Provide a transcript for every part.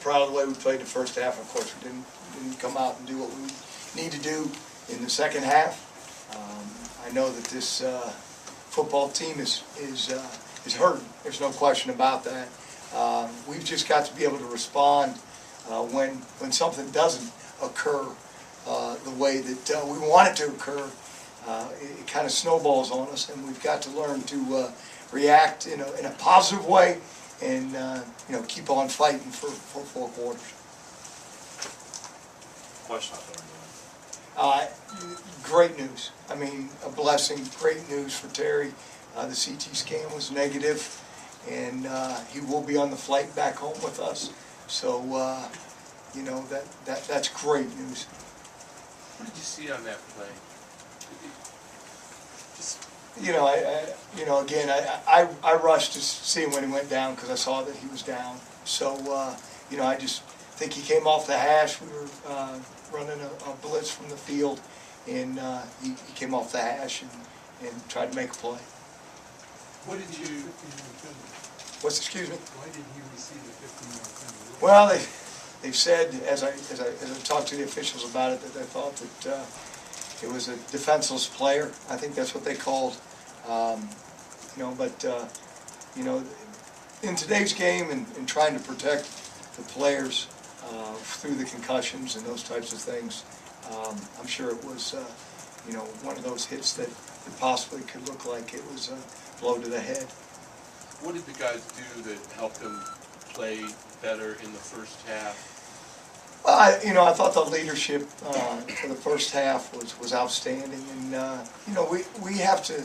proud of the way we played the first half. Of course, we didn't come out and do what we need to do in the second half. I know that this football team is hurting. There's no question about that. We've just got to be able to respond when something doesn't occur the way that we want it to occur. It kind of snowballs on us, and we've got to learn to react in a positive way and keep on fighting for 4 quarters. Question out there. Great news. I mean, a blessing. Great news for Terry. The CT scan was negative, and he will be on the flight back home with us. So, that's great news. What did you see on that play? I rushed to see him when he went down because I saw that he was down. So, I just think he came off the hash. We were running a blitz from the field, and he came off the hash and tried to make a play. What did you? Excuse me? Why did he receive a 15-yard penalty? Well, they've said, as I talked to the officials about it, that they thought that it was a defenseless player. I think that's what they called. In today's game and trying to protect the players through the concussions and those types of things, I'm sure it was, one of those hits that possibly could look like it was a blow to the head. What did the guys do that helped him play better in the first half? I thought the leadership for the first half was outstanding, and we have to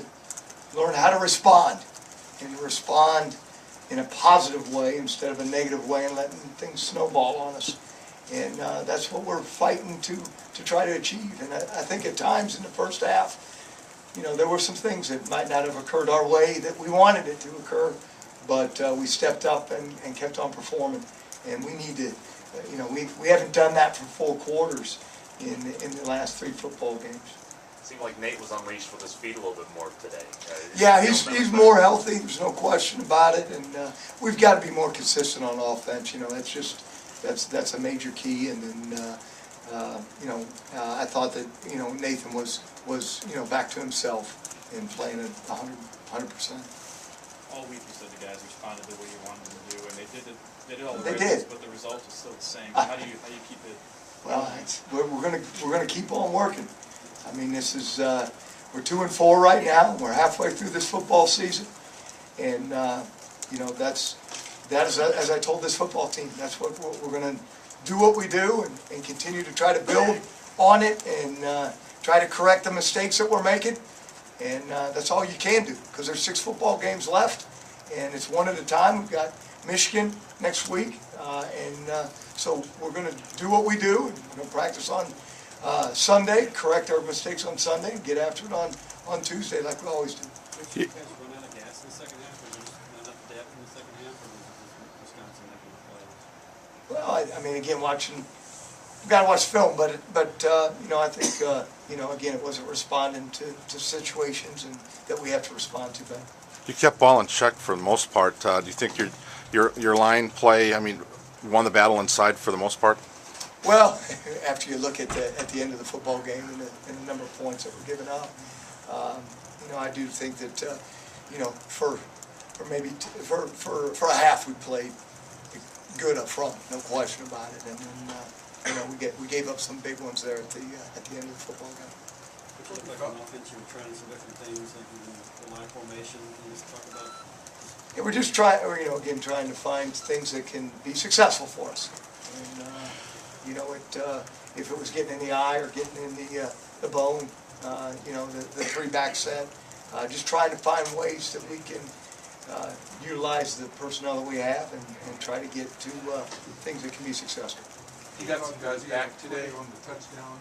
learn how to respond in a positive way instead of a negative way and letting things snowball on us. And that's what we're fighting to try to achieve. And I think at times in the first half, there were some things that might not have occurred our way that we wanted it to occur, but we stepped up and kept on performing. And we need to, we haven't done that for 4 quarters in the last 3 football games. It seemed like Nate was unleashed with his feet a little bit more today. Yeah, he's more healthy. There's no question about it, and we've got to be more consistent on offense. That's a major key. And then I thought that Nathan was back to himself and playing at 100%. All week you said the guys responded to what you wanted them to do, and they did all the They right did. things, but the result is still the same. How do you keep it? Well, we're gonna keep on working. I mean, this is we're 2-4 right now. We're halfway through this football season, and that's as I told this football team. That's what we're gonna do. What we do, and continue to try to build on it, and try to correct the mistakes that we're making. And that's all you can do, because there's 6 football games left, and it's one at a time. We've got Michigan next week, so we're going to do what we do, and we're going to practice on Sunday, correct our mistakes on Sunday, and get after it on Tuesday like we always do. Did you guys run out of gas in the second half, or just not enough depth in the second half, or was Wisconsin making the play? Well, I mean, again, we've got to watch film, but I think again, it wasn't responding to situations and that we have to respond to better. You kept ball in check for the most part. Do you think your line play, won the battle inside for the most part? Well, after you look at the end of the football game and the number of points that were given up, I do think that for a half we played good up front, no question about it, and then we gave up some big ones there at the end of the football game. It looked like on offense you were trying some different things, like the line formation. Can you just talk about? Yeah, we're just trying to find things that can be successful for us. And if it was getting in the eye or getting in the bone, the 3-back set, just trying to find ways that we can utilize the personnel that we have and try to get to things that can be successful. You got some guys back today on the touchdown.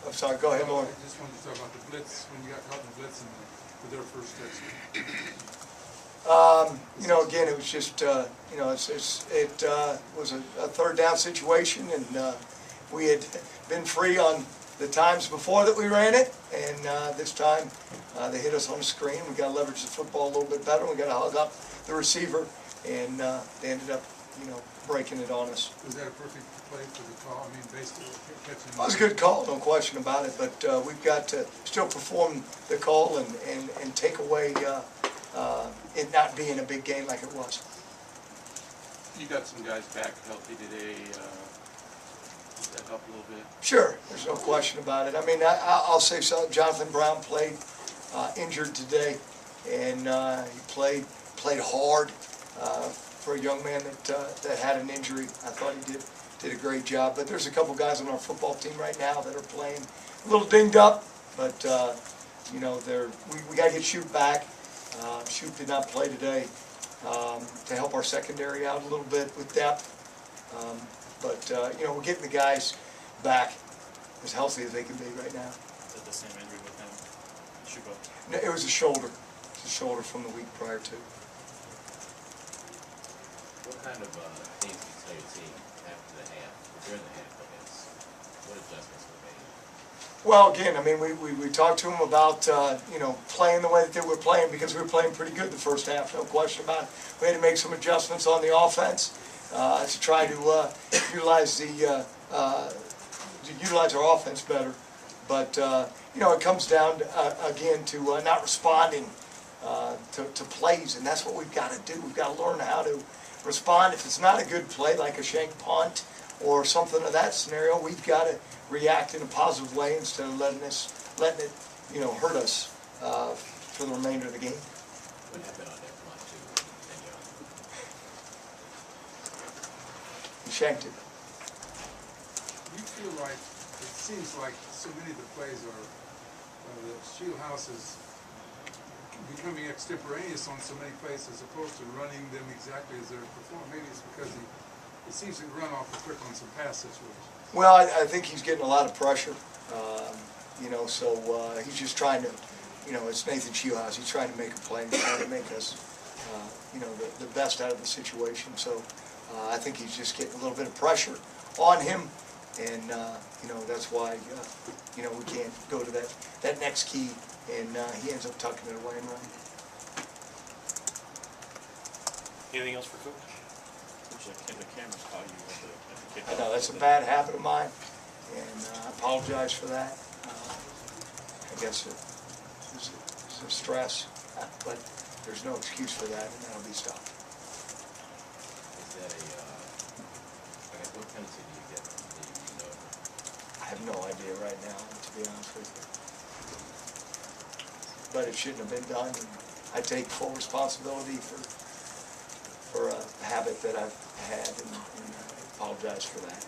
I'm sorry, go ahead, Lauren. I just wanted to talk about the blitz, when you got caught in the blitz for their first touchdown. Again, it was just, it was a 3rd down situation, and we had been free on the times before that we ran it, and this time they hit us on the screen. We got to leverage the football a little bit better. We got to hug up the receiver, and they ended up breaking it on us. Was that a perfect play for the call? I mean, basically catching. It was a good call, no question about it, but we've got to still perform the call and take away it not being a big game like it was. You got some guys back healthy today. Does that help a little bit? Sure, there's no question about it. I mean, I'll say so. Jonathan Brown played injured today, and he played hard for a young man that had an injury. I thought he did a great job. But there's a couple guys on our football team right now that are playing a little dinged up, but we got to get Shoot back. Shoot did not play today to help our secondary out a little bit with depth. But we're getting the guys back as healthy as they can be right now. Is it the same injury with him? Should go. No, it was a shoulder. It was a shoulder from the week prior to. What kind of things did you tell your team after the half, during the half, I guess? What adjustments were made? Well, again, I mean, we talked to them about, playing the way that they were playing because we were playing pretty good the first half, no question about it. We had to make some adjustments on the offense to try to utilize our offense better. But, it comes down, again, to not responding to plays, and that's what we've got to do. We've got to learn how to respond. If it's not a good play, like a shank punt or something of that scenario, we've got to react in a positive way instead of letting it, hurt us for the remainder of the game. What happened on that punt to Danielle? He shanked it. Do you feel like, it seems like so many of the plays are, the Shieldhouse is becoming extemporaneous on so many plays as opposed to running them exactly as they're performed. Maybe it's because he seems to run off the quick on some pass situations. Well, I think he's getting a lot of pressure, so he's just trying to, it's Nathan Shieldhouse. He's trying to make a play. He's trying to make us, the best out of the situation. So I think he's just getting a little bit of pressure on him, and, that's why, we can't go to that next key, and he ends up tucking it away and running. Anything else for Coach? Looks like the cameras caught you at the kickoff. I know, that's a bad habit of mine, and I apologize for that. I guess it's a stress, but there's no excuse for that, and that'll be stopped. Is that I guess what penalty do you get? I have no idea right now, to be honest with you. But it shouldn't have been done, and I take full responsibility for a habit that I've had, and I apologize for that.